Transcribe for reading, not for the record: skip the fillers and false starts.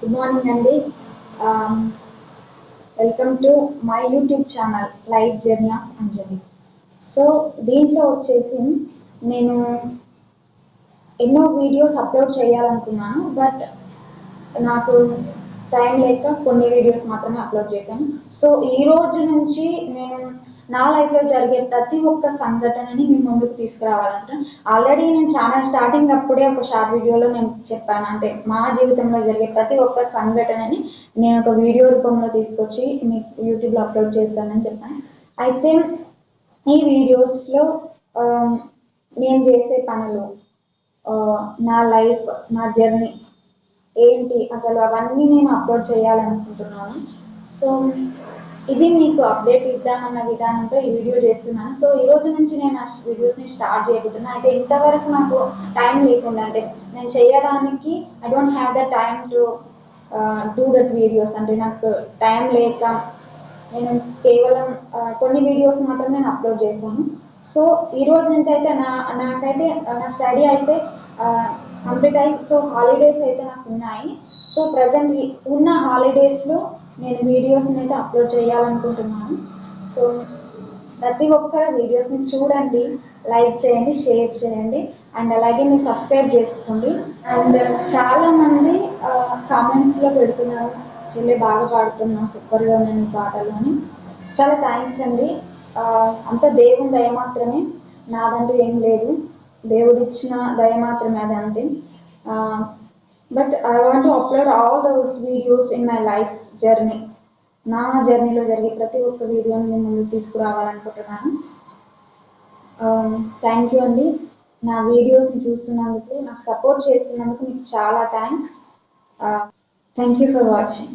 Good morning అండి. Welcome to my YouTube channel life journey of Anjali. So దీంట్లో వచ్చేసి నేను ఎన్నో వీడియోస్ అప్లోడ్ చేయాలనుకున్నాను, బట్ నాకు టైం లేక కొన్ని వీడియోస్ మాత్రమే అప్లోడ్ చేశాను. సో ఈ రోజు నుంచి నేను నా లైఫ్లో జరిగే ప్రతి ఒక్క సంఘటనని మీ ముందుకు తీసుకురావాలంట. ఆల్రెడీ నేను ఛానల్ స్టార్టింగ్ అప్పుడే ఒక షార్ట్ వీడియోలో నేను చెప్పాను, అంటే మా జీవితంలో జరిగే ప్రతి ఒక్క సంఘటనని నేను ఒక వీడియో రూపంలో తీసుకొచ్చి మీకు యూట్యూబ్లో అప్లోడ్ చేశానని చెప్పాను. అయితే ఈ వీడియోస్లో నేను చేసే పనులు, నా లైఫ్, నా జర్నీ ఏంటి అసలు అవన్నీ నేను అప్లోడ్ చేయాలనుకుంటున్నాను. సో ఇది మీకు అప్డేట్ ఇద్దామన్న విధానంతో ఈ వీడియో చేస్తున్నాను. సో ఈ రోజు నుంచి నేను ఆ వీడియోస్ని స్టార్ట్ చేయబోతున్నాను. అయితే ఇంతవరకు నాకు టైం లేకుండా, అంటే నేను చేయడానికి I don't have the time to do that videos, అంటే నాకు టైం లేక నేను కేవలం కొన్ని వీడియోస్ మాత్రం నేను అప్లోడ్ చేశాను. సో ఈ రోజు నుంచి అయితే నాకైతే నా స్టడీ అయితే కంప్లీట్ అయ్యి, సో హాలిడేస్ అయితే నాకు ఉన్నాయి. సో ప్రజెంట్ ఉన్న హాలిడేస్లో నేను వీడియోస్ని అయితే అప్లోడ్ చేయాలనుకుంటున్నాను. సో ప్రతి ఒక్కరు వీడియోస్ని చూడండి, లైక్ చేయండి, షేర్ చేయండి, అండ్ అలాగే మీరు సబ్స్క్రైబ్ చేసుకోండి. అండ్ చాలామంది కామెంట్స్లో పెడుతున్నారు, చెల్లి బాగా పాడుతున్నావు, సూపర్గా ఉన్నాయి పాటలు అని. చాలా థ్యాంక్స్ అండి. అంత దేవుని దయ మాత్రమే, నాదంటూ ఏం లేదు, దేవుడిచ్చిన దయ మాత్రమే అది, అంతే. But I want to upload all those videos in my life journey. నా జర్నీలో జరిగే ప్రతి ఒక్క వీడియోని నేను ముందుకు తీసుకురావాలనుకుంటున్నాను. థ్యాంక్ యూ అండి. నా వీడియోస్ని చూస్తున్నందుకు, నాకు సపోర్ట్ చేస్తున్నందుకు మీకు చాలా thanks. Thank you for watching.